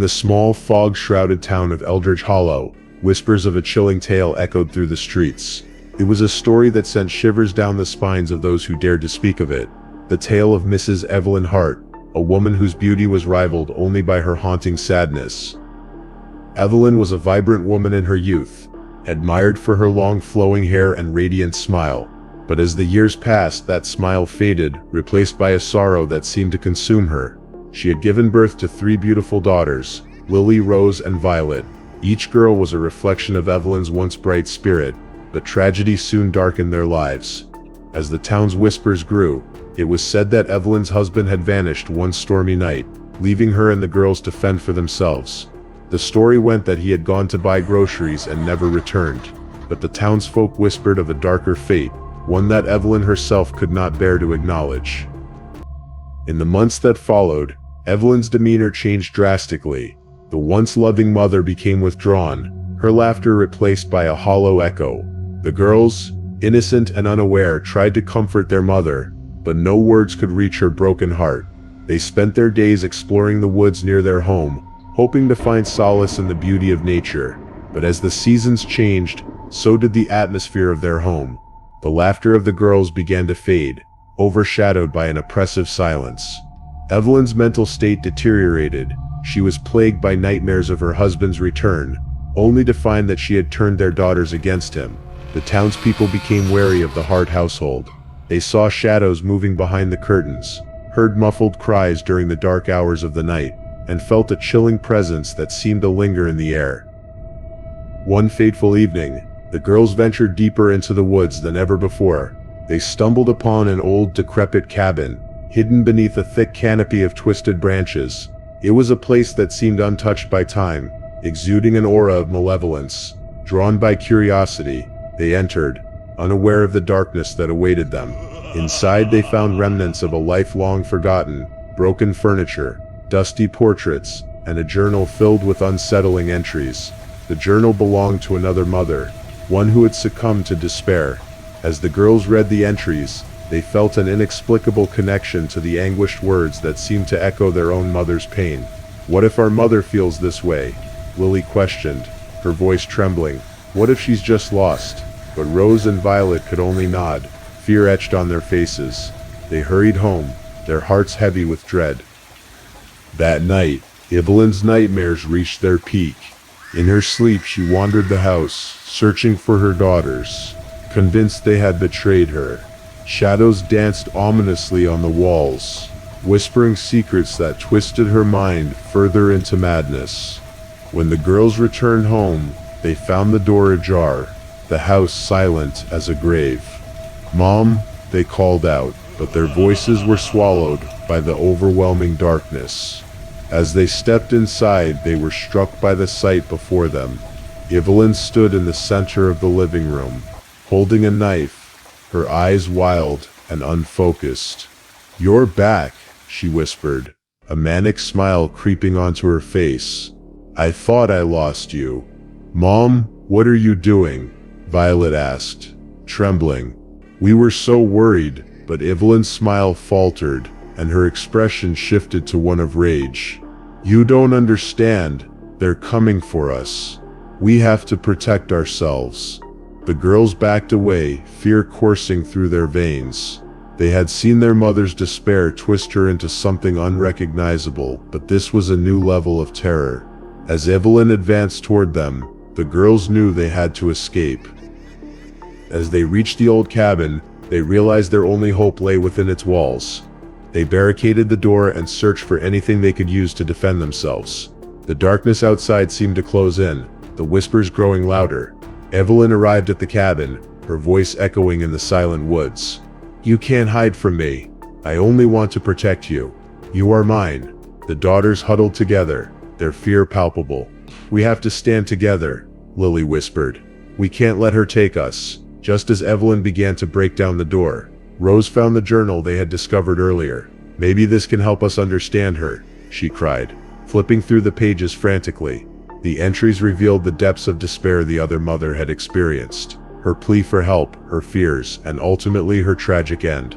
the small, fog-shrouded town of Eldridge Hollow, whispers of a chilling tale echoed through the streets. It was a story that sent shivers down the spines of those who dared to speak of it. The tale of Mrs. Evelyn Hart, a woman whose beauty was rivaled only by her haunting sadness. Evelyn was a vibrant woman in her youth, admired for her long flowing hair and radiant smile. But as the years passed, that smile faded, replaced by a sorrow that seemed to consume her. She had given birth to 3 beautiful daughters, Lily, Rose, and Violet. Each girl was a reflection of Evelyn's once bright spirit, but tragedy soon darkened their lives. As the town's whispers grew, it was said that Evelyn's husband had vanished one stormy night, leaving her and the girls to fend for themselves. The story went that he had gone to buy groceries and never returned, but the townsfolk whispered of a darker fate, one that Evelyn herself could not bear to acknowledge. In the months that followed, Evelyn's demeanor changed drastically. The once loving mother became withdrawn, her laughter replaced by a hollow echo. The girls, innocent and unaware, tried to comfort their mother, but no words could reach her broken heart. They spent their days exploring the woods near their home, hoping to find solace in the beauty of nature. But as the seasons changed, so did the atmosphere of their home. The laughter of the girls began to fade, overshadowed by an oppressive silence. Evelyn's mental state deteriorated. She was plagued by nightmares of her husband's return, only to find that she had turned their daughters against him. The townspeople became wary of the Hart household. They saw shadows moving behind the curtains, heard muffled cries during the dark hours of the night, and felt a chilling presence that seemed to linger in the air. One fateful evening, the girls ventured deeper into the woods than ever before. They stumbled upon an old, decrepit cabin, hidden beneath a thick canopy of twisted branches. It was a place that seemed untouched by time, exuding an aura of malevolence. Drawn by curiosity, they entered, unaware of the darkness that awaited them. Inside they found remnants of a life long forgotten, broken furniture, dusty portraits, and a journal filled with unsettling entries. The journal belonged to another mother, one who had succumbed to despair. As the girls read the entries, they felt an inexplicable connection to the anguished words that seemed to echo their own mother's pain. "What if our mother feels this way?" Lily questioned, her voice trembling. "What if she's just lost?" But Rose and Violet could only nod, fear etched on their faces. They hurried home, their hearts heavy with dread. That night, Evelyn's nightmares reached their peak. In her sleep she wandered the house, searching for her daughters, convinced they had betrayed her. Shadows danced ominously on the walls, whispering secrets that twisted her mind further into madness. When the girls returned home, they found the door ajar, the house silent as a grave. "Mom," they called out, but their voices were swallowed by the overwhelming darkness. As they stepped inside, they were struck by the sight before them. Evelyn stood in the center of the living room, holding a knife, her eyes wild and unfocused. "You're back," she whispered, a manic smile creeping onto her face. "I thought I lost you." "Mom, what are you doing?" Violet asked, trembling. "We were so worried," but Evelyn's smile faltered, and her expression shifted to one of rage. "You don't understand. They're coming for us. We have to protect ourselves." The girls backed away, fear coursing through their veins. They had seen their mother's despair twist her into something unrecognizable, but this was a new level of terror. As Evelyn advanced toward them, the girls knew they had to escape. As they reached the old cabin, they realized their only hope lay within its walls. They barricaded the door and searched for anything they could use to defend themselves. The darkness outside seemed to close in, the whispers growing louder. Evelyn arrived at the cabin, her voice echoing in the silent woods. "You can't hide from me. I only want to protect you. You are mine." The daughters huddled together, their fear palpable. "We have to stand together," Lily whispered. "We can't let her take us." Just as Evelyn began to break down the door, Rose found the journal they had discovered earlier. "Maybe this can help us understand her," she cried, flipping through the pages frantically. The entries revealed the depths of despair the other mother had experienced, her plea for help, her fears, and ultimately her tragic end.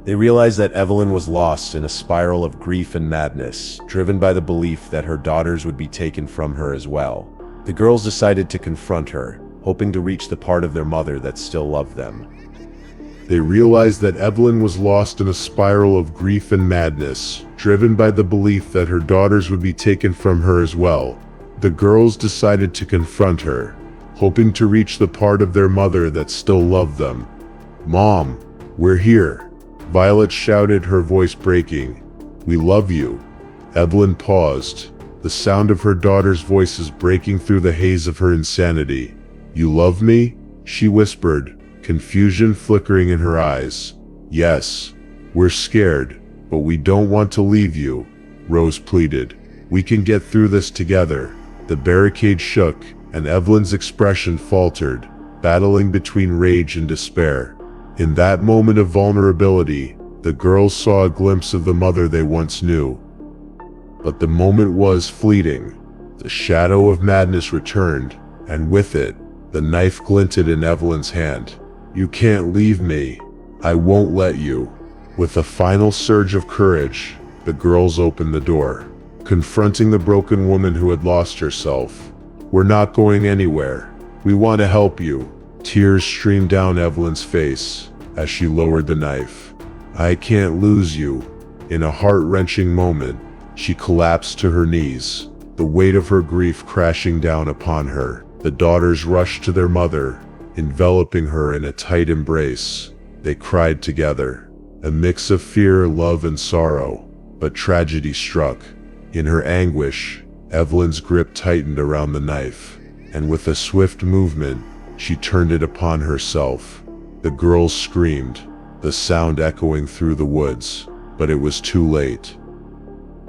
They realized that Evelyn was lost in a spiral of grief and madness, driven by the belief that her daughters would be taken from her as well. The girls decided to confront her, hoping to reach the part of their mother that still loved them. They realized that Evelyn was lost in a spiral of grief and madness, driven by the belief that her daughters would be taken from her as well. The girls decided to confront her, hoping to reach the part of their mother that still loved them. "Mom, we're here," Violet shouted, her voice breaking. "We love you." Evelyn paused, the sound of her daughter's voices breaking through the haze of her insanity. "You love me?" she whispered, confusion flickering in her eyes. "Yes. We're scared, but we don't want to leave you," Rose pleaded. "We can get through this together." The barricade shook, and Evelyn's expression faltered, battling between rage and despair. In that moment of vulnerability, the girls saw a glimpse of the mother they once knew. But the moment was fleeting. The shadow of madness returned, and with it, the knife glinted in Evelyn's hand. "You can't leave me. I won't let you." With a final surge of courage, the girls opened the door, confronting the broken woman who had lost herself. "We're not going anywhere. We want to help you." Tears streamed down Evelyn's face as she lowered the knife. "I can't lose you." In a heart-wrenching moment, she collapsed to her knees, the weight of her grief crashing down upon her. The daughters rushed to their mother, enveloping her in a tight embrace. They cried together, a mix of fear, love, and sorrow. But tragedy struck. In her anguish, Evelyn's grip tightened around the knife, and with a swift movement, she turned it upon herself. The girls screamed, the sound echoing through the woods, but it was too late.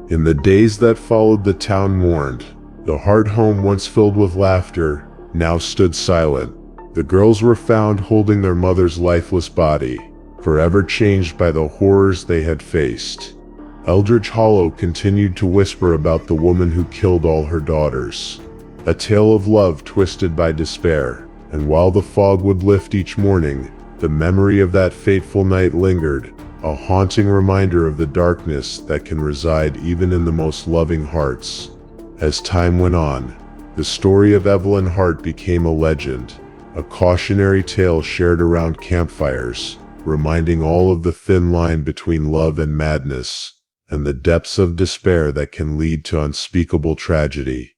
In the days that followed, the town mourned. The Hart home, once filled with laughter, now stood silent. The girls were found holding their mother's lifeless body, forever changed by the horrors they had faced. Eldridge Hollow continued to whisper about the woman who killed all her daughters. A tale of love twisted by despair, and while the fog would lift each morning, the memory of that fateful night lingered, a haunting reminder of the darkness that can reside even in the most loving hearts. As time went on, the story of Evelyn Hart became a legend, a cautionary tale shared around campfires, reminding all of the thin line between love and madness, and the depths of despair that can lead to unspeakable tragedy.